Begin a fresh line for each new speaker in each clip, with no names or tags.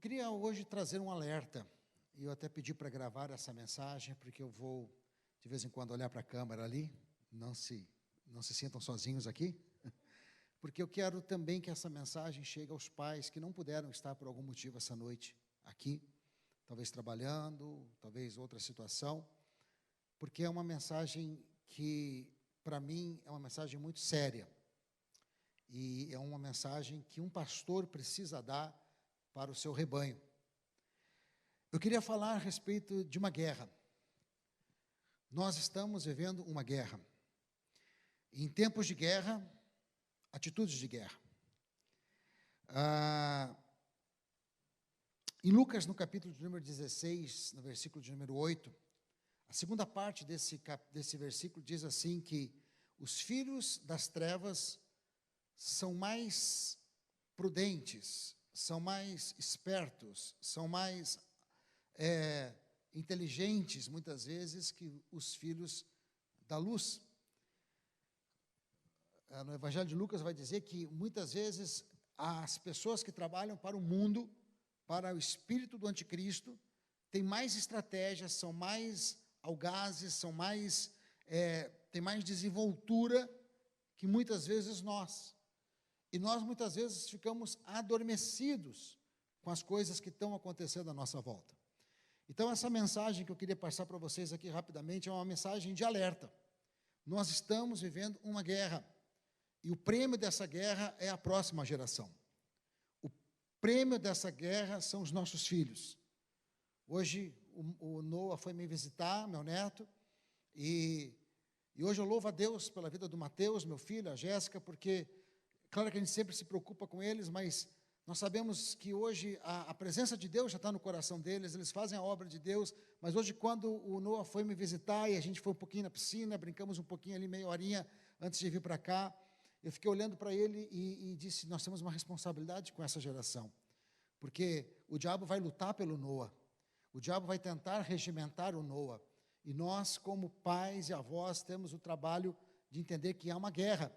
queria hoje trazer um alerta, e eu até pedi para gravar essa mensagem, porque eu vou, de vez em quando, olhar para a câmera ali, não se sintam sozinhos aqui, porque eu quero também que essa mensagem chegue aos pais que não puderam estar por algum motivo essa noite aqui, talvez trabalhando, talvez outra situação, porque é uma mensagem que, para mim, é uma mensagem muito séria, e é uma mensagem que um pastor precisa dar para o seu rebanho. Eu queria falar a respeito de uma guerra. Nós estamos vivendo uma guerra. Em tempos de guerra, atitudes de guerra. Em Lucas, no capítulo de número 16, no versículo de número 8, a segunda parte desse versículo diz assim que os filhos das trevas são mais prudentes, são mais espertos, são mais inteligentes, muitas vezes, que os filhos da luz. No Evangelho de Lucas vai dizer que, muitas vezes, as pessoas que trabalham para o mundo, para o espírito do anticristo, têm mais estratégias, são mais audazes, têm mais desenvoltura que, muitas vezes, nós. E nós, muitas vezes, ficamos adormecidos com as coisas que estão acontecendo à nossa volta. Então, essa mensagem que eu queria passar para vocês aqui rapidamente é uma mensagem de alerta. Nós estamos vivendo uma guerra, e o prêmio dessa guerra é a próxima geração. O prêmio dessa guerra são os nossos filhos. Hoje, o Noah foi me visitar, meu neto, e hoje eu louvo a Deus pela vida do Mateus, meu filho, a Jéssica, porque claro que a gente sempre se preocupa com eles, mas nós sabemos que hoje a presença de Deus já está no coração deles, eles fazem a obra de Deus, mas hoje quando o Noah foi me visitar e a gente foi um pouquinho na piscina, brincamos um pouquinho ali, meia horinha antes de vir para cá, eu fiquei olhando para ele e disse, nós temos uma responsabilidade com essa geração, porque o diabo vai lutar pelo Noah, o diabo vai tentar regimentar o Noah, e nós como pais e avós temos o trabalho de entender que há uma guerra,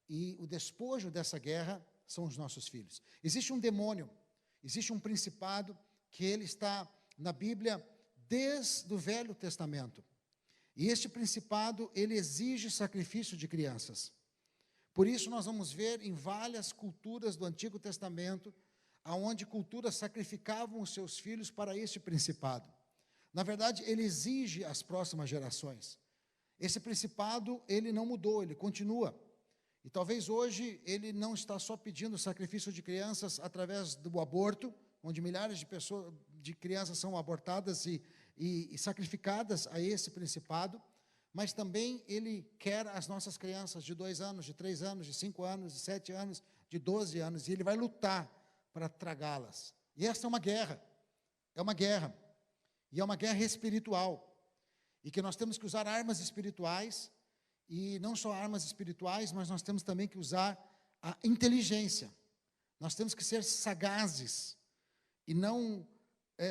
e o despojo dessa guerra são os nossos filhos. Existe um demônio, existe um principado que ele está na Bíblia desde o Velho Testamento. E este principado, ele exige sacrifício de crianças. Por isso nós vamos ver em várias culturas do Antigo Testamento, aonde culturas sacrificavam os seus filhos para este principado. Na verdade, ele exige as próximas gerações. Esse principado, ele não mudou, ele continua. E talvez hoje ele não está só pedindo sacrifício de crianças através do aborto, onde milhares de crianças são abortadas e sacrificadas a esse principado, mas também ele quer as nossas crianças de 2 anos, de 3 anos, de 5 anos, de 7 anos, de 12 anos, e ele vai lutar para tragá-las. E essa é uma guerra, e é uma guerra espiritual, e que nós temos que usar armas espirituais, e não só armas espirituais, mas nós temos também que usar a inteligência. Nós temos que ser sagazes e não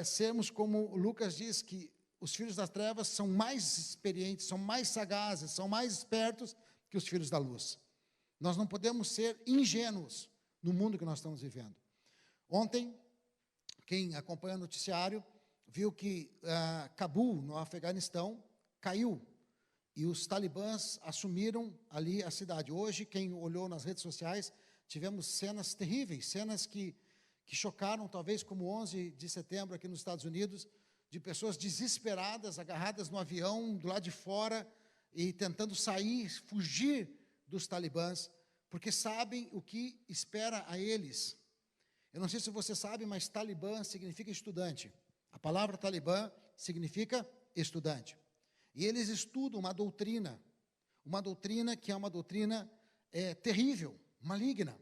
sermos como Lucas diz, que os filhos das trevas são mais experientes, são mais sagazes, são mais espertos que os filhos da luz. Nós não podemos ser ingênuos no mundo que nós estamos vivendo. Ontem, quem acompanha o noticiário, viu que Cabul, no Afeganistão, caiu. E os talibãs assumiram ali a cidade. Hoje, quem olhou nas redes sociais, tivemos cenas terríveis, cenas que chocaram, talvez como 11 de setembro aqui nos Estados Unidos, de pessoas desesperadas, agarradas no avião, do lado de fora, e tentando sair, fugir dos talibãs, porque sabem o que espera a eles. Eu não sei se você sabe, mas talibã significa estudante. A palavra talibã significa estudante. E eles estudam uma doutrina que é uma doutrina terrível, maligna.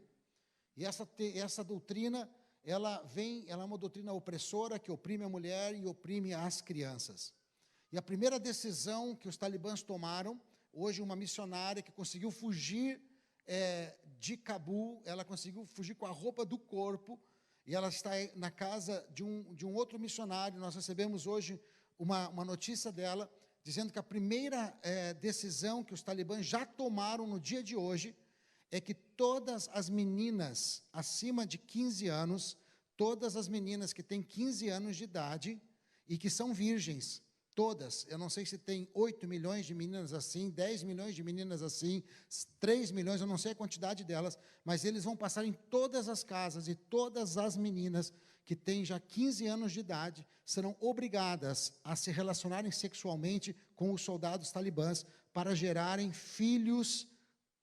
E essa doutrina, ela é uma doutrina opressora que oprime a mulher e oprime as crianças. E a primeira decisão que os talibãs tomaram, hoje uma missionária que conseguiu fugir de Cabul, ela conseguiu fugir com a roupa do corpo, e ela está na casa de um outro missionário. Nós recebemos hoje uma notícia dela, dizendo que a primeira decisão que os talibãs já tomaram no dia de hoje é que todas as meninas acima de 15 anos, todas as meninas que têm 15 anos de idade e que são virgens, todas, eu não sei se tem 8 milhões de meninas assim, 10 milhões de meninas assim, 3 milhões, eu não sei a quantidade delas, mas eles vão passar em todas as casas e todas as meninas que têm já 15 anos de idade serão obrigadas a se relacionarem sexualmente com os soldados talibãs para gerarem filhos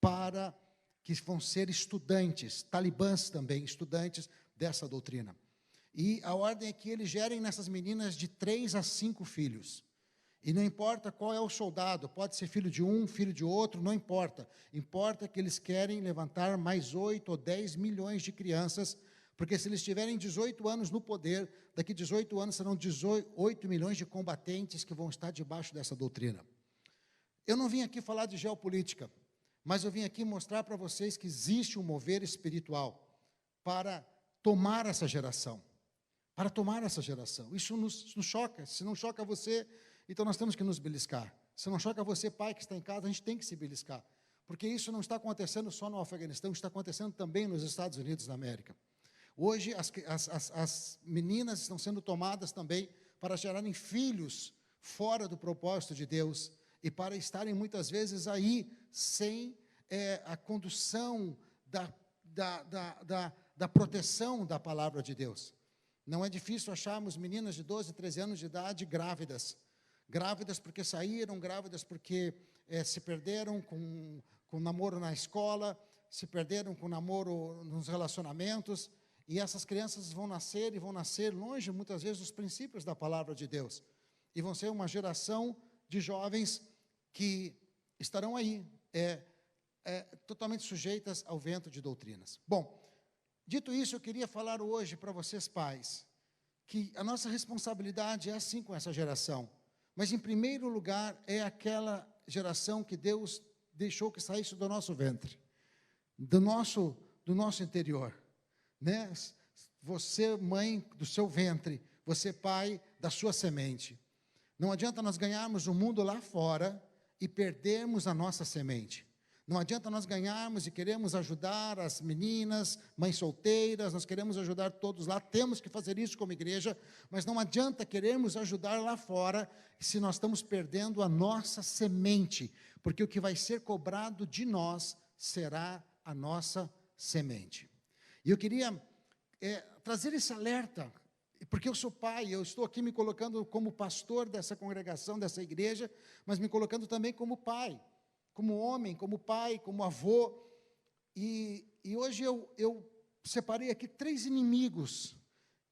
para que vão ser estudantes, talibãs também, estudantes dessa doutrina. E a ordem é que eles gerem nessas meninas de 3 a 5 filhos. E não importa qual é o soldado, pode ser filho de um, filho de outro, não importa. Importa que eles querem levantar mais 8 ou 10 milhões de crianças, porque se eles tiverem 18 anos no poder, daqui 18 anos serão 8 milhões de combatentes que vão estar debaixo dessa doutrina. Eu não vim aqui falar de geopolítica, mas eu vim aqui mostrar para vocês que existe um mover espiritual para tomar essa geração. Para tomar essa geração. Isso nos choca. Se não choca você, então nós temos que nos beliscar. Se não choca você, pai, que está em casa, a gente tem que se beliscar. Porque isso não está acontecendo só no Afeganistão, está acontecendo também nos Estados Unidos da América. Hoje, as meninas estão sendo tomadas também para gerarem filhos fora do propósito de Deus e para estarem, muitas vezes, aí, sem a condução da proteção da palavra de Deus. Não é difícil acharmos meninas de 12, 13 anos de idade grávidas. Grávidas porque saíram, grávidas porque se perderam com namoro na escola, se perderam com namoro nos relacionamentos, e essas crianças vão nascer longe, muitas vezes, dos princípios da palavra de Deus. E vão ser uma geração de jovens que estarão aí, totalmente sujeitas ao vento de doutrinas. Bom, dito isso, eu queria falar hoje para vocês, pais, que a nossa responsabilidade é assim com essa geração. Mas, em primeiro lugar, é aquela geração que Deus deixou que saísse do nosso ventre, do nosso interior. Né? Você, mãe, do seu ventre, você, pai, da sua semente. Não adianta nós ganharmos o mundo lá fora e perdermos a nossa semente. Não adianta nós ganharmos e queremos ajudar as meninas, mães solteiras, nós queremos ajudar todos lá, temos que fazer isso como igreja, mas não adianta querermos ajudar lá fora se nós estamos perdendo a nossa semente, porque o que vai ser cobrado de nós será a nossa semente. E eu queria trazer esse alerta, porque eu sou pai, eu estou aqui me colocando como pastor dessa congregação, dessa igreja, mas me colocando também como pai, como homem, como pai, como avô, e hoje eu separei aqui 3 inimigos,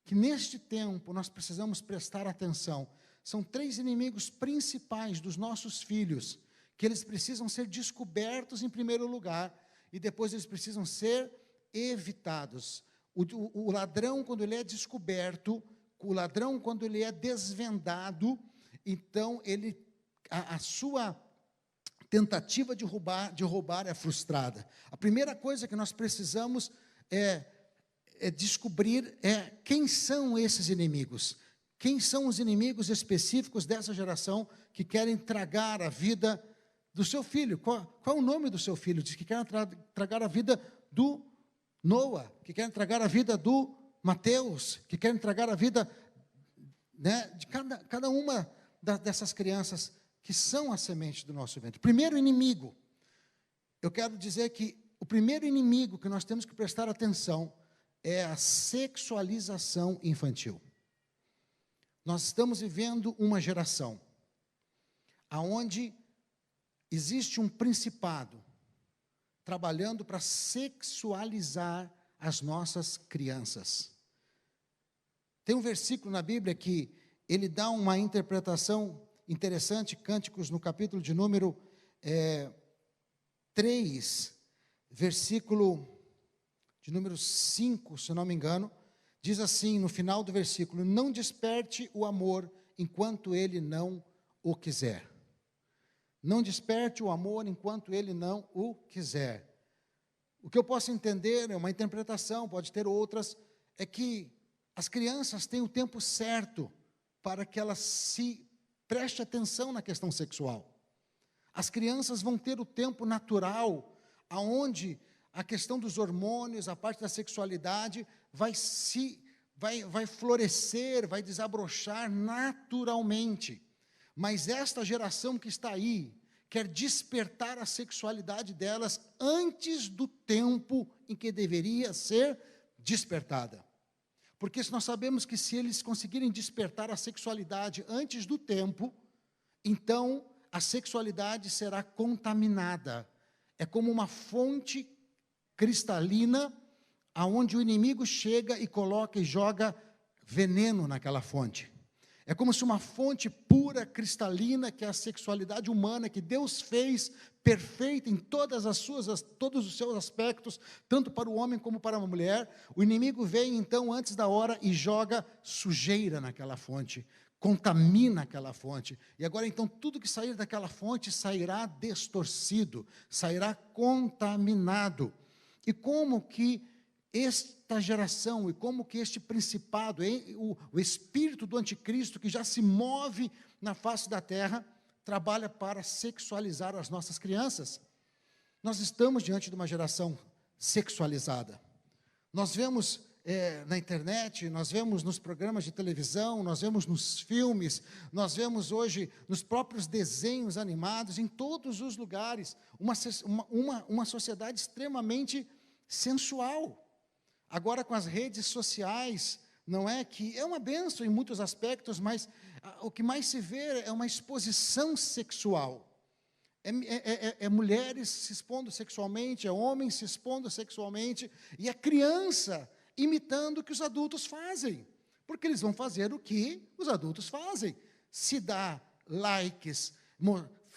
que neste tempo nós precisamos prestar atenção. São 3 inimigos principais dos nossos filhos, que eles precisam ser descobertos em primeiro lugar, e depois eles precisam ser evitados. O ladrão, quando ele é descoberto, o ladrão, quando ele é desvendado, então a sua tentativa de roubar é frustrada. A primeira coisa que nós precisamos descobrir quem são esses inimigos. Quem são os inimigos específicos dessa geração que querem tragar a vida do seu filho? Qual é o nome do seu filho? Diz que querem tragar a vida do Noah, que querem tragar a vida do Mateus, que querem tragar a vida, né, de cada uma dessas crianças que são a semente do nosso ventre. Primeiro inimigo, eu quero dizer que o primeiro inimigo que nós temos que prestar atenção é a sexualização infantil. Nós estamos vivendo uma geração onde existe um principado trabalhando para sexualizar as nossas crianças. Tem um versículo na Bíblia que ele dá uma interpretação interessante, Cânticos, no capítulo de número 3, versículo de número 5, se não me engano, diz assim, no final do versículo: não desperte o amor enquanto ele não o quiser. Não desperte o amor enquanto ele não o quiser. O que eu posso entender, é uma interpretação, pode ter outras, é que as crianças têm o tempo certo para que elas se preste atenção na questão sexual. As crianças vão ter o tempo natural, aonde a questão dos hormônios, a parte da sexualidade, vai se vai florescer, vai desabrochar naturalmente. Mas esta geração que está aí quer despertar a sexualidade delas antes do tempo em que deveria ser despertada. Porque nós sabemos que se eles conseguirem despertar a sexualidade antes do tempo, então a sexualidade será contaminada. É como uma fonte cristalina, aonde o inimigo chega e coloca e joga veneno naquela fonte. É como se uma fonte pura, cristalina, que é a sexualidade humana, que Deus fez perfeita em todos os seus aspectos, tanto para o homem como para a mulher. O inimigo vem, então, antes da hora e joga sujeira naquela fonte, contamina aquela fonte. E agora, então, tudo que sair daquela fonte sairá distorcido, sairá contaminado. E como que esta geração, e como que este principado, o espírito do anticristo, que já se move na face da terra, trabalha para sexualizar as nossas crianças. Nós estamos diante de uma geração sexualizada. Nós vemos na internet, nós vemos nos programas de televisão, nós vemos nos filmes, nós vemos hoje nos próprios desenhos animados, em todos os lugares, uma sociedade extremamente sensual. Agora, com as redes sociais, não é que é uma bênção em muitos aspectos, mas o que mais se vê é uma exposição sexual. É mulheres se expondo sexualmente, é homens se expondo sexualmente, e é criança imitando o que os adultos fazem, porque eles vão fazer o que os adultos fazem. Se dá likes,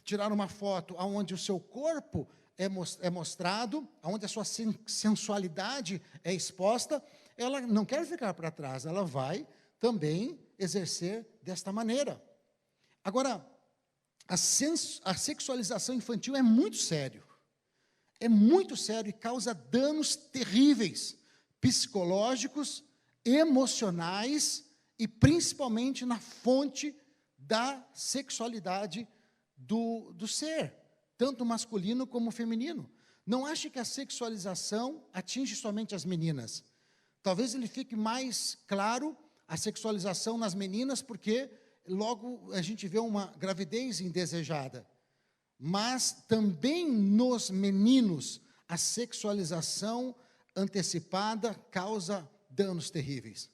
tirar uma foto onde o seu corpo é mostrado, onde a sua sensualidade é exposta, ela não quer ficar para trás, ela vai também exercer desta maneira. Agora, a sexualização infantil é muito sério e causa danos terríveis, psicológicos, emocionais e principalmente na fonte da sexualidade do ser, tanto masculino como feminino. Não ache que a sexualização atinge somente as meninas. Talvez ele fique mais claro a sexualização nas meninas, porque logo a gente vê uma gravidez indesejada. Mas também nos meninos, a sexualização antecipada causa danos terríveis.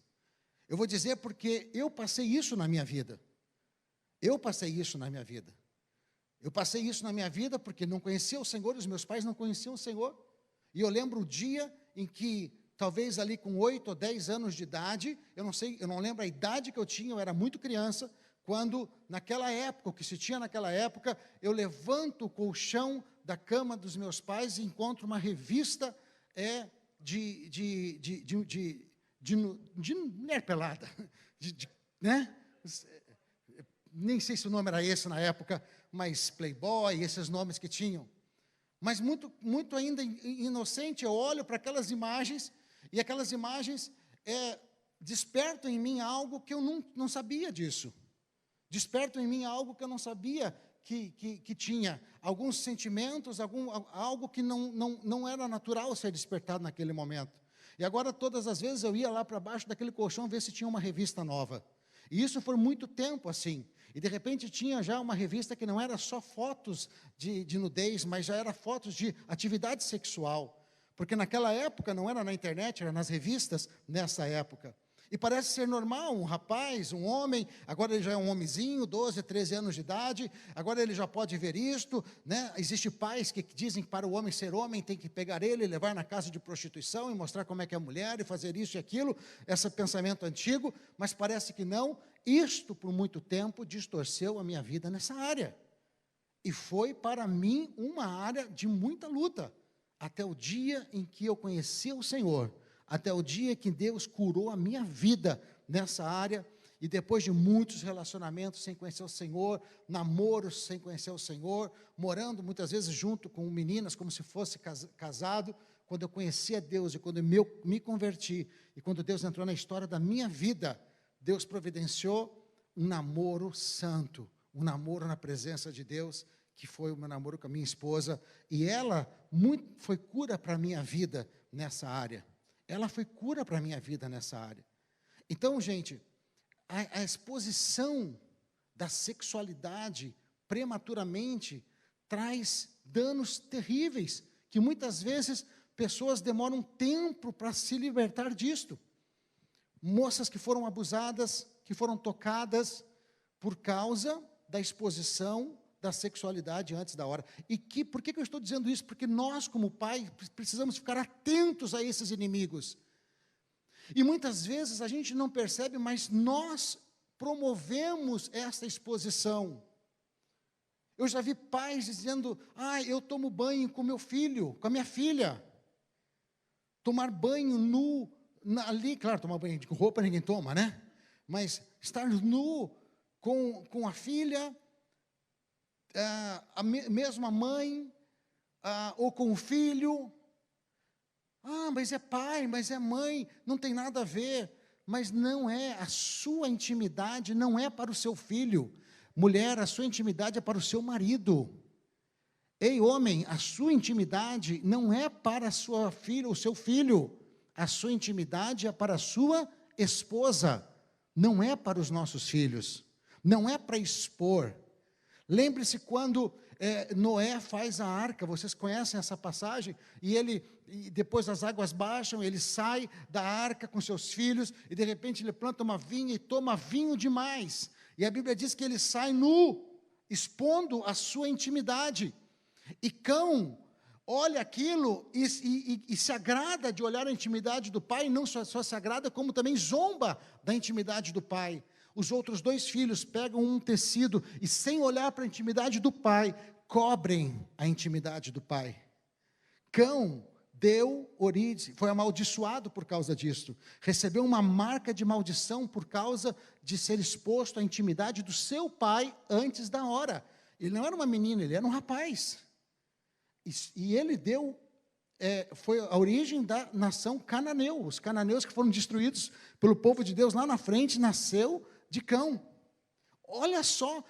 Eu vou dizer porque eu passei isso na minha vida. Eu passei isso na minha vida porque não conhecia o Senhor, os meus pais não conheciam o Senhor. E eu lembro o dia em que, talvez ali com 8 ou 10 anos de idade, eu não lembro a idade que eu tinha, eu era muito criança, quando naquela época, o que se tinha naquela época, eu levanto o colchão da cama dos meus pais e encontro uma revista de mulher pelada, né? Nem sei se o nome era esse na época, mas Playboy, esses nomes que tinham. Mas muito ainda inocente, eu olho para aquelas imagens, e aquelas imagens despertam em mim algo que eu não sabia disso. Despertam em mim algo que eu não sabia que tinha. Alguns sentimentos, algo que não era natural ser despertado naquele momento. E agora, todas as vezes, eu ia lá para baixo daquele colchão ver se tinha uma revista nova. E isso foi muito tempo assim. E, de repente, tinha já uma revista que não era só fotos de nudez, mas já era fotos de atividade sexual. Porque naquela época, não era na internet, era nas revistas, nessa época. E parece ser normal, um rapaz, um homem, agora ele já é um homenzinho, 12, 13 anos de idade, agora ele já pode ver isto, né? Existem pais que dizem que para o homem ser homem tem que pegar ele e levar na casa de prostituição e mostrar como é que é a mulher e fazer isso e aquilo, esse pensamento antigo, mas parece que não. Isto, por muito tempo, distorceu a minha vida nessa área. E foi, para mim, uma área de muita luta, até o dia em que eu conheci o Senhor, até o dia que Deus curou a minha vida nessa área, e depois de muitos relacionamentos sem conhecer o Senhor, namoros sem conhecer o Senhor, morando muitas vezes junto com meninas como se fosse casado, quando eu conheci a Deus e quando eu me converti, e quando Deus entrou na história da minha vida, Deus providenciou um namoro santo, um namoro na presença de Deus, que foi o meu namoro com a minha esposa, e ela foi cura para a minha vida nessa área. Ela foi cura para a minha vida nessa área. Então, gente, a exposição da sexualidade prematuramente traz danos terríveis, que muitas vezes pessoas demoram tempo para se libertar disto. Moças que foram abusadas, que foram tocadas por causa da exposição da sexualidade antes da hora. E por que eu estou dizendo isso? Porque nós, como pai, precisamos ficar atentos a esses inimigos. E muitas vezes a gente não percebe, mas nós promovemos essa exposição. Eu já vi pais dizendo, eu tomo banho com meu filho, com a minha filha. Tomar banho nu, ali, claro, tomar banho com roupa ninguém toma, né? Mas estar nu com a filha, mesmo a mãe, ou com o filho. Mas é pai, mas é mãe, não tem nada a ver. Mas não é, a sua intimidade não é para o seu filho. Mulher, a sua intimidade é para o seu marido. Ei, homem, a sua intimidade não é para a sua filha, o seu filho. A sua intimidade é para a sua esposa. Não é para os nossos filhos. Não é para expor. Lembre-se quando Noé faz a arca, vocês conhecem essa passagem? E depois as águas baixam, ele sai da arca com seus filhos, e de repente ele planta uma vinha e toma vinho demais. E a Bíblia diz que ele sai nu, expondo a sua intimidade. E Cão olha aquilo e se agrada de olhar a intimidade do pai, e não só se agrada, como também zomba da intimidade do pai. Os outros 2 filhos pegam um tecido e, sem olhar para a intimidade do pai, cobrem a intimidade do pai. Cão deu origem, foi amaldiçoado por causa disso. Recebeu uma marca de maldição por causa de ser exposto à intimidade do seu pai antes da hora. Ele não era uma menina, ele era um rapaz. E ele foi a origem da nação cananeu. Os cananeus que foram destruídos pelo povo de Deus lá na frente, nasceu de Cão. Olha só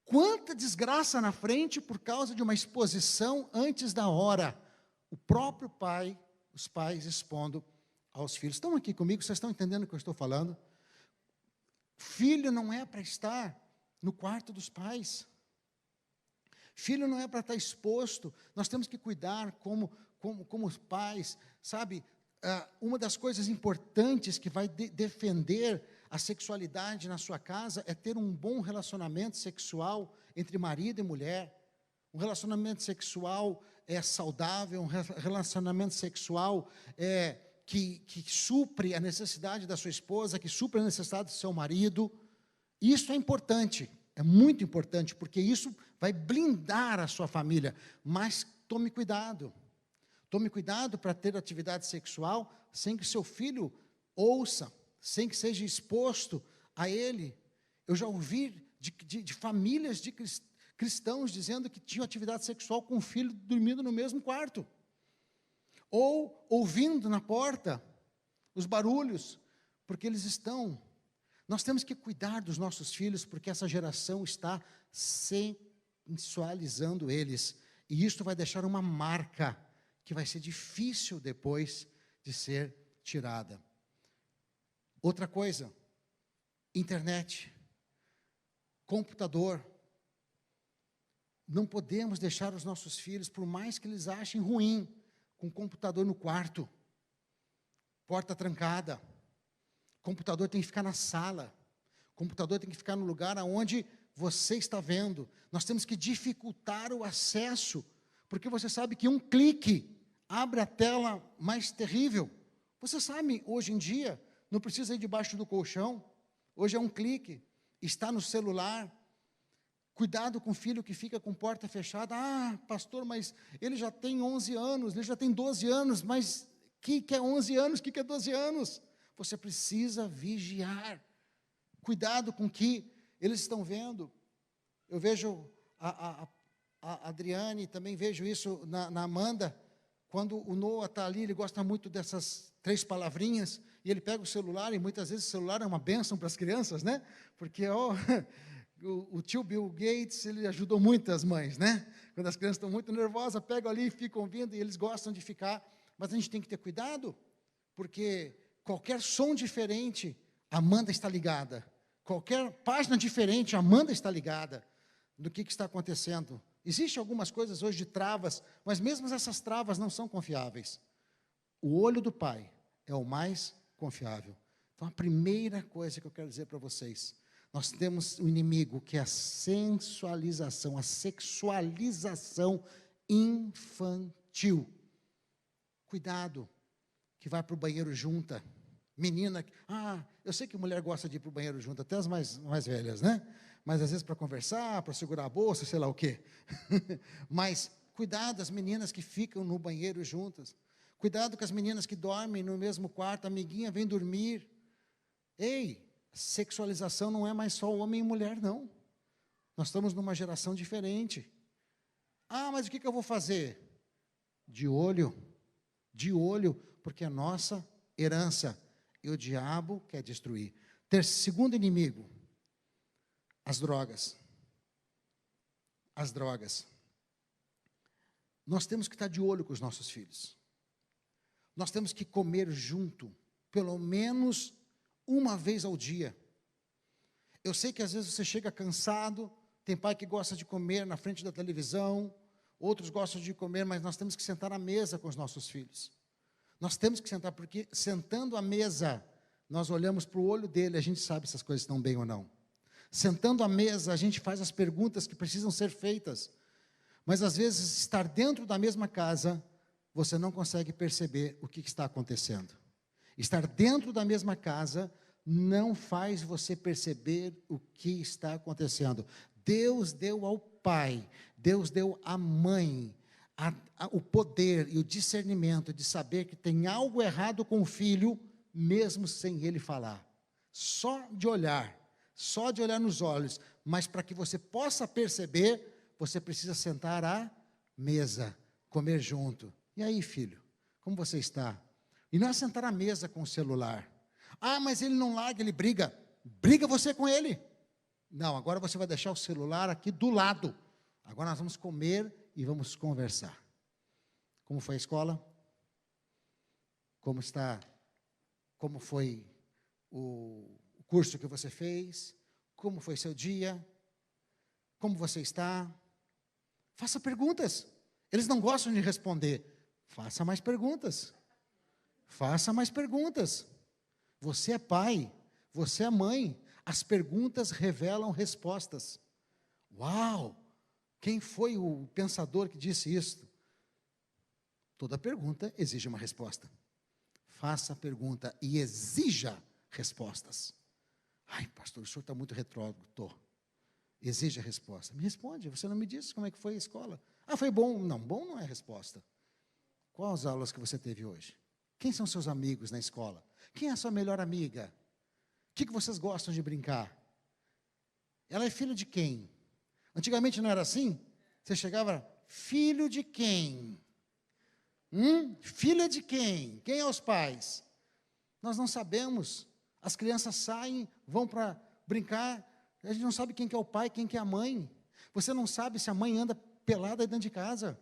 quanta desgraça na frente por causa de uma exposição antes da hora. O próprio pai, os pais expondo aos filhos. Estão aqui comigo? Vocês estão entendendo o que eu estou falando? Filho não é para estar no quarto dos pais. Filho não é para estar exposto. Nós temos que cuidar como os pais, sabe? Uma das coisas importantes que vai defender a sexualidade na sua casa é ter um bom relacionamento sexual entre marido e mulher. Um relacionamento sexual saudável, um relacionamento sexual que supre a necessidade da sua esposa, que supre a necessidade do seu marido. Isso é importante, é muito importante, porque isso vai blindar a sua família. Mas tome cuidado. Tome cuidado para ter atividade sexual sem que seu filho ouça, sem que seja exposto a ele. Eu já ouvi de famílias de cristãos dizendo que tinham atividade sexual com o filho dormindo no mesmo quarto. Ou ouvindo na porta os barulhos, porque eles estão. Nós temos que cuidar dos nossos filhos, porque essa geração está sensualizando eles. E isso vai deixar uma marca que vai ser difícil depois de ser tirada. Outra coisa, internet, computador. Não podemos deixar os nossos filhos, por mais que eles achem ruim, com o computador no quarto, porta trancada. Computador tem que ficar na sala. Computador tem que ficar no lugar onde você está vendo. Nós temos que dificultar o acesso, porque você sabe que um clique abre a tela mais terrível. Você sabe, hoje em dia, não precisa ir debaixo do colchão. Hoje é um clique, está no celular. Cuidado com o filho que fica com porta fechada. Pastor, mas ele já tem 11 anos, ele já tem 12 anos, mas o que é 11 anos, o que é 12 anos? Você precisa vigiar. Cuidado com o que eles estão vendo. Eu vejo a Adriane, também vejo isso na Amanda. Quando o Noah está ali, ele gosta muito dessas 3 palavrinhas, e ele pega o celular, e muitas vezes o celular é uma bênção para as crianças, né? Porque, o tio Bill Gates, ele ajudou muito as mães, né? Quando as crianças estão muito nervosas, pegam ali e ficam ouvindo, e eles gostam de ficar. Mas a gente tem que ter cuidado, porque qualquer som diferente a Amanda está ligada. Qualquer página diferente, a Amanda está ligada do que está acontecendo. Existem algumas coisas hoje de travas, mas mesmo essas travas não são confiáveis. O olho do pai é o mais confiável. Então, a primeira coisa que eu quero dizer para vocês, nós temos um inimigo que é a sensualização, a sexualização infantil. Cuidado, que vai para o banheiro junta. Menina, eu sei que mulher gosta de ir para o banheiro junto, até as mais velhas, né? Mas às vezes para conversar, para segurar a bolsa, sei lá o quê. Mas cuidado as meninas que ficam no banheiro juntas. Cuidado com as meninas que dormem no mesmo quarto, a amiguinha vem dormir. Ei, sexualização não é mais só homem e mulher, não. Nós estamos numa geração diferente. Mas o que eu vou fazer? De olho, porque é nossa herança. E o diabo quer destruir. Segundo inimigo, as drogas. As drogas. Nós temos que estar de olho com os nossos filhos. Nós temos que comer junto, pelo menos uma vez ao dia. Eu sei que às vezes você chega cansado, tem pai que gosta de comer na frente da televisão, outros gostam de comer, mas nós temos que sentar à mesa com os nossos filhos. Nós temos que sentar, porque sentando à mesa, nós olhamos para o olho dele, a gente sabe se as coisas estão bem ou não. Sentando à mesa, a gente faz as perguntas que precisam ser feitas. Mas às vezes, estar dentro da mesma casa, você não consegue perceber o que está acontecendo. Estar dentro da mesma casa não faz você perceber o que está acontecendo. Deus deu ao pai, Deus deu à mãe, o poder e o discernimento de saber que tem algo errado com o filho, mesmo sem ele falar. Só de olhar nos olhos, mas para que você possa perceber, você precisa sentar à mesa, comer junto. E aí, filho, como você está? E não é sentar à mesa com o celular. Mas ele não larga, ele briga. Briga você com ele. Não, agora você vai deixar o celular aqui do lado. Agora nós vamos comer e vamos conversar. Como foi a escola? Como está? Como foi o curso que você fez? Como foi seu dia? Como você está? Faça perguntas. Eles não gostam de responder. Faça mais perguntas. Faça mais perguntas. Você é pai, você é mãe. As perguntas revelam respostas. Uau! Quem foi o pensador que disse isso? Toda pergunta exige uma resposta. Faça a pergunta e exija respostas. Pastor, o senhor está muito retrógrado. Exige a resposta. Me responde, você não me disse como é que foi a escola. Foi bom. Não, bom não é resposta. Quais as aulas que você teve hoje? Quem são seus amigos na escola? Quem é a sua melhor amiga? O que vocês gostam de brincar? Ela é filha de quem? Antigamente não era assim? Você chegava, filho de quem? Filha de quem? Quem é os pais? Nós não sabemos. As crianças saem, vão para brincar, a gente não sabe quem que é o pai, quem que é a mãe. Você não sabe se a mãe anda pelada dentro de casa.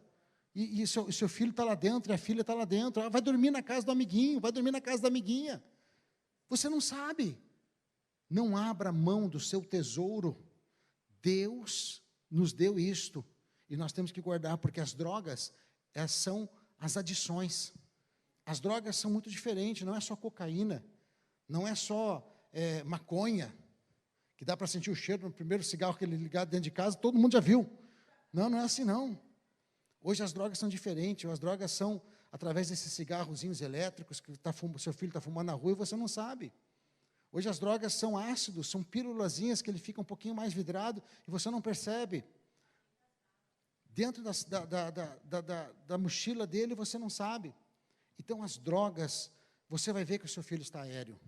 E seu filho está lá dentro, e a filha está lá dentro. Vai dormir na casa do amiguinho, vai dormir na casa da amiguinha. Você não sabe. Não abra mão do seu tesouro. Deus nos deu isto. E nós temos que guardar, porque as drogas, elas são as adições. As drogas são muito diferentes, não é só cocaína, não é só maconha, que dá para sentir o cheiro no primeiro cigarro que ele ligado dentro de casa, todo mundo já viu. Não é assim não. Hoje as drogas são diferentes, as drogas são através desses cigarrozinhos elétricos que seu filho está fumando na rua e você não sabe. Hoje as drogas são ácidos, são pílulazinhas que ele fica um pouquinho mais vidrado e você não percebe. Dentro da mochila dele você não sabe. Então as drogas, você vai ver que o seu filho está aéreo.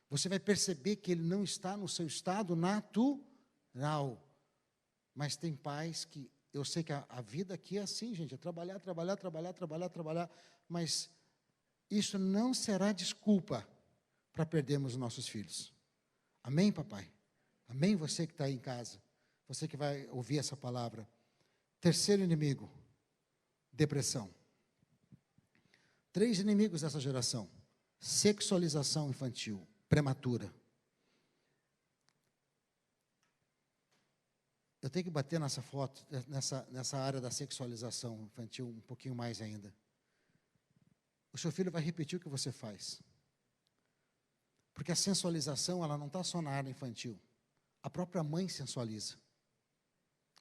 Você vai perceber que ele não está no seu estado natural. Mas tem pais que, eu sei que a vida aqui é assim, gente, é trabalhar, mas isso não será desculpa para perdermos os nossos filhos. Amém, papai? Amém, você que está aí em casa, você que vai ouvir essa palavra. Terceiro inimigo, depressão. 3 inimigos dessa geração: sexualização infantil, prematura. Eu tenho que bater nessa foto, nessa área da sexualização infantil um pouquinho mais ainda. O seu filho vai repetir o que você faz. Porque a sensualização, ela não está só na área infantil. A própria mãe sensualiza.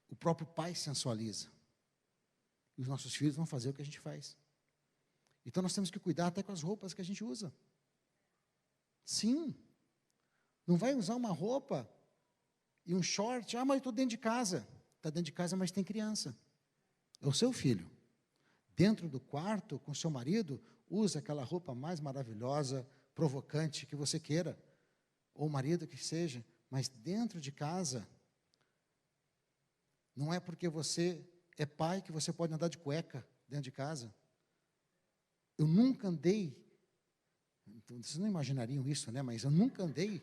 O próprio pai sensualiza. E os nossos filhos vão fazer o que a gente faz. Então, nós temos que cuidar até com as roupas que a gente usa. Sim. Não vai usar uma roupa e um short. Mas eu estou dentro de casa. Está dentro de casa, mas tem criança. É o seu filho. Dentro do quarto, com seu marido, usa aquela roupa mais maravilhosa, provocante que você queira. Ou o marido que seja. Mas dentro de casa, não é porque você é pai que você pode andar de cueca dentro de casa. Eu nunca andei, então, vocês não imaginariam isso, né? Mas eu nunca andei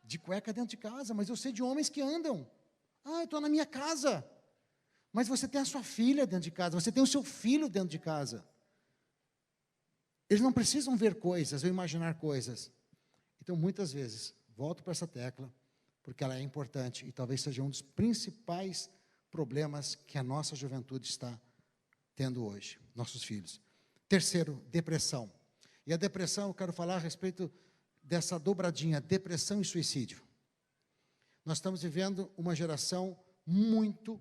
de cueca dentro de casa, mas eu sei de homens que andam. Eu estou na minha casa. Mas você tem a sua filha dentro de casa, você tem o seu filho dentro de casa. Eles não precisam ver coisas ou imaginar coisas. Então, muitas vezes, volto para essa tecla, porque ela é importante e talvez seja um dos principais problemas que a nossa juventude está tendo hoje, nossos filhos. Terceiro, depressão. E a depressão, eu quero falar a respeito dessa dobradinha, depressão e suicídio. Nós estamos vivendo uma geração muito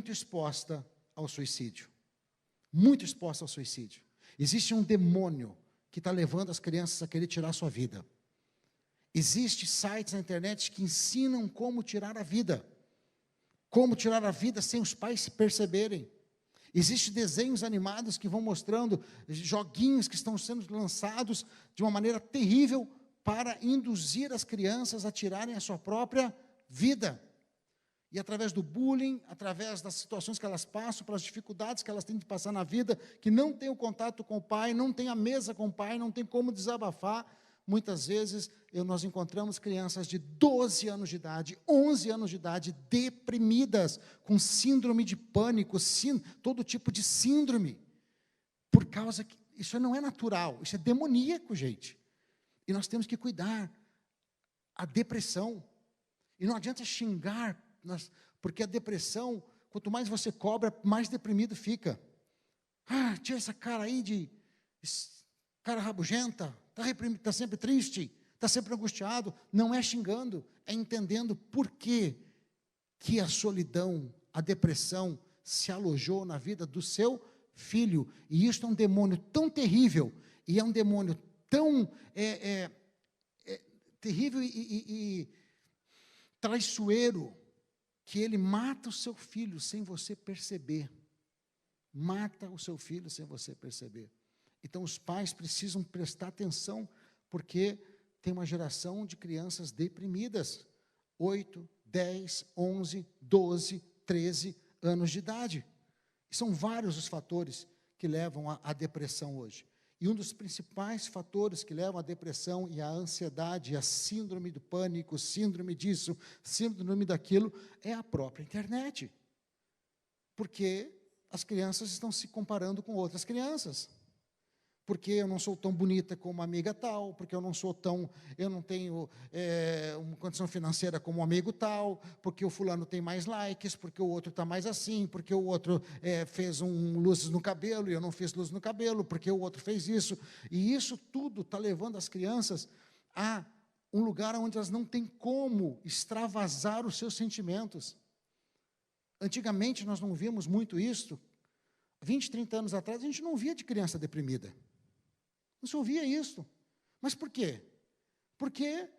exposta ao suicídio. Muito exposta ao suicídio. Existe um demônio que está levando as crianças a querer tirar a sua vida. Existem sites na internet que ensinam como tirar a vida. Como tirar a vida sem os pais se perceberem. Existem desenhos animados que vão mostrando joguinhos que estão sendo lançados de uma maneira terrível para induzir as crianças a tirarem a sua própria vida. E através do bullying, através das situações que elas passam, pelas dificuldades que elas têm de passar na vida, que não tem o contato com o pai, não tem a mesa com o pai, não tem como desabafar, muitas vezes nós encontramos crianças de 12 anos de idade, 11 anos de idade, deprimidas, com síndrome de pânico, todo tipo de síndrome, por causa que isso não é natural, isso é demoníaco, gente. E nós temos que cuidar. A depressão, e não adianta xingar, porque a depressão, quanto mais você cobra, mais deprimido fica. Tira essa cara aí de cara rabugenta, está sempre triste, está sempre angustiado. Não é xingando, é entendendo por que a solidão, a depressão se alojou na vida do seu filho. E isso é um demônio tão terrível, e é um demônio tão terrível e traiçoeiro, que ele mata o seu filho sem você perceber. Mata o seu filho sem você perceber. Então, os pais precisam prestar atenção, porque tem uma geração de crianças deprimidas. 8, 10, 11, 12, 13 anos de idade. E são vários os fatores que levam à depressão hoje. E um dos principais fatores que levam à depressão e à ansiedade, a síndrome do pânico, síndrome disso, síndrome daquilo, é a própria internet. Porque as crianças estão se comparando com outras crianças. Porque eu não sou tão bonita como uma amiga tal, porque eu não tenho uma condição financeira como um amigo tal, porque o fulano tem mais likes, porque o outro está mais assim, porque o outro fez luzes no cabelo e eu não fiz luzes no cabelo, porque o outro fez isso. E isso tudo está levando as crianças a um lugar onde elas não têm como extravasar os seus sentimentos. Antigamente nós não víamos muito isso. 20, 30 anos atrás a gente não via de criança deprimida. Não se ouvia isso. Mas por quê? Porque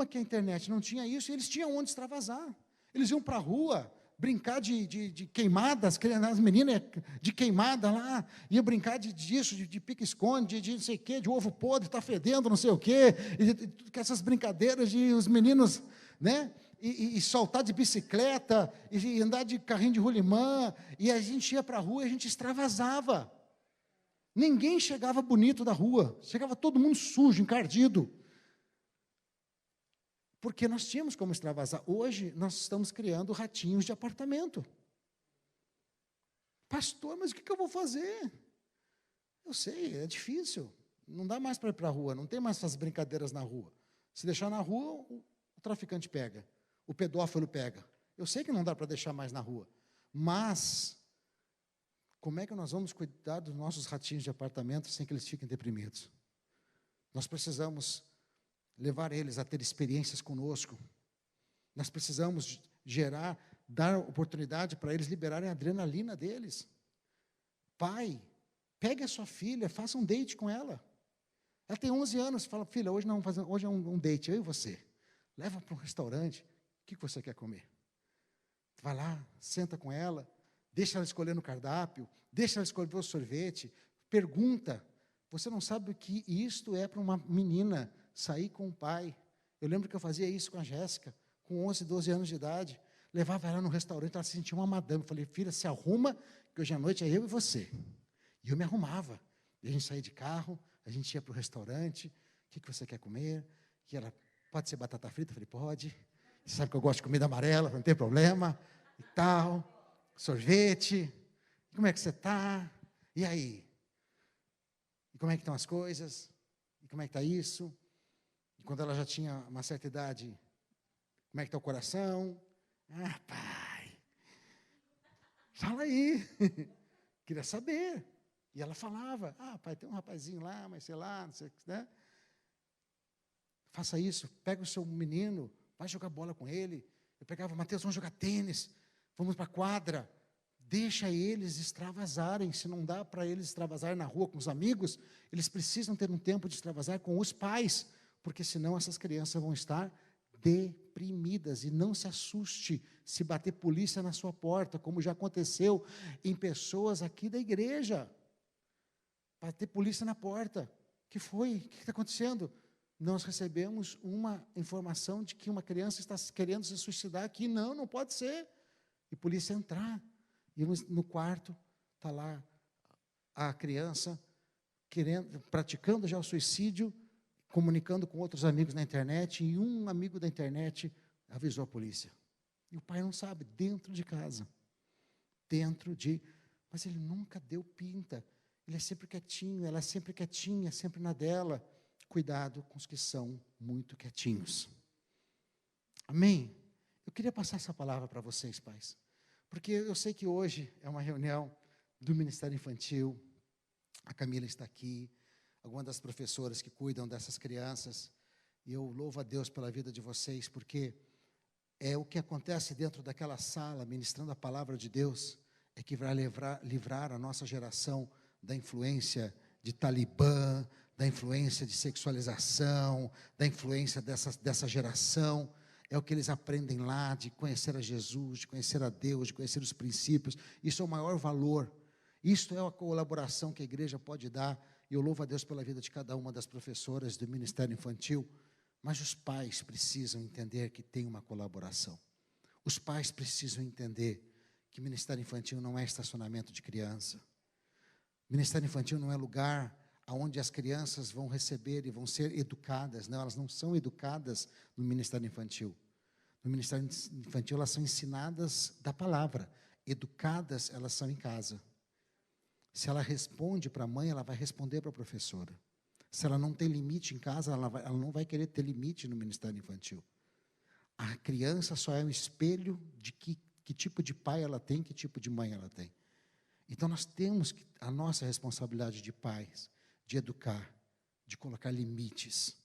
que a internet não tinha isso, e eles tinham onde extravasar. Eles iam para a rua brincar de queimadas, as meninas de queimada lá, iam brincar disso, de pique-esconde, de não sei o quê, de ovo podre, está fedendo, não sei o quê, e essas brincadeiras de os meninos, né? E soltar de bicicleta, e andar de carrinho de rolimã, e a gente ia para a rua e a gente extravasava. Ninguém chegava bonito da rua, chegava todo mundo sujo, encardido. Porque nós tínhamos como extravasar. Hoje, nós estamos criando ratinhos de apartamento. Pastor, mas o que eu vou fazer? Eu sei, é difícil. Não dá mais para ir para a rua, não tem mais essas brincadeiras na rua. Se deixar na rua, o traficante pega, o pedófilo pega. Eu sei que não dá para deixar mais na rua, mas como é que nós vamos cuidar dos nossos ratinhos de apartamento sem que eles fiquem deprimidos? Nós precisamos levar eles a ter experiências conosco. Nós precisamos dar oportunidade para eles liberarem a adrenalina deles. Pai, pegue a sua filha, faça um date com ela. Ela tem 11 anos, fala, filha, hoje não vamos fazer, hoje é um date, eu e você. Leva para um restaurante, o que você quer comer? Vai lá, senta com ela, deixa ela escolher no cardápio, deixa ela escolher o sorvete, pergunta. Você não sabe o que isto é para uma menina sair com o pai. Eu lembro que eu fazia isso com a Jéssica, com 11, 12 anos de idade. Levava ela no restaurante, ela se sentia uma madame. Eu falei, filha, se arruma, que hoje à noite é eu e você. E eu me arrumava. E a gente saía de carro, a gente ia para o restaurante. O que você quer comer? E ela, pode ser batata frita? Eu falei, pode. Você sabe que eu gosto de comida amarela, não tem problema. E tal. Sorvete. Como é que você está? E aí? E como é que estão as coisas? E como é que está isso? E quando ela já tinha uma certa idade, como é que está o coração? Ah, pai, fala aí. Queria saber. E ela falava, pai, tem um rapazinho lá, mas sei lá, não sei, né? Faça isso, pega o seu menino, vai jogar bola com ele. Eu pegava, Mateus, vamos jogar tênis, vamos para a quadra. Deixa eles extravasarem. Se não dá para eles extravasar na rua com os amigos, eles precisam ter um tempo de extravasar com os pais, porque senão essas crianças vão estar deprimidas. E não se assuste se bater polícia na sua porta, como já aconteceu em pessoas aqui da igreja. Bater polícia na porta. O que foi? O que está acontecendo? Nós recebemos uma informação de que uma criança está querendo se suicidar aqui. Não pode ser. E a polícia entrar. E no quarto está lá a criança praticando já o suicídio, comunicando com outros amigos na internet, e um amigo da internet avisou a polícia. E o pai não sabe, dentro de casa. Mas ele nunca deu pinta. Ele é sempre quietinho, ela é sempre quietinha, sempre na dela. Cuidado com os que são muito quietinhos. Amém? Eu queria passar essa palavra para vocês, pais. Porque eu sei que hoje é uma reunião do Ministério Infantil. A Camila está aqui, algumas das professoras que cuidam dessas crianças. E eu louvo a Deus pela vida de vocês, porque é o que acontece dentro daquela sala, ministrando a palavra de Deus, é que vai livrar a nossa geração da influência de Talibã, da influência de sexualização, da influência dessa geração. É o que eles aprendem lá, de conhecer a Jesus, de conhecer a Deus, de conhecer os princípios. Isso é o maior valor. Isto é a colaboração que a igreja pode dar. E eu louvo a Deus pela vida de cada uma das professoras do Ministério Infantil. Mas os pais precisam entender que tem uma colaboração. Os pais precisam entender que Ministério Infantil não é estacionamento de criança. Ministério Infantil não é lugar onde as crianças vão receber e vão ser educadas. Não, elas não são educadas no Ministério Infantil. No Ministério Infantil, elas são ensinadas da palavra. Educadas, elas são em casa. Se ela responde para a mãe, ela vai responder para a professora. Se ela não tem limite em casa, ela não vai querer ter limite no Ministério Infantil. A criança só é um espelho de que tipo de pai ela tem, que tipo de mãe ela tem. Então, nós temos a nossa responsabilidade de pais, de educar, de colocar limites.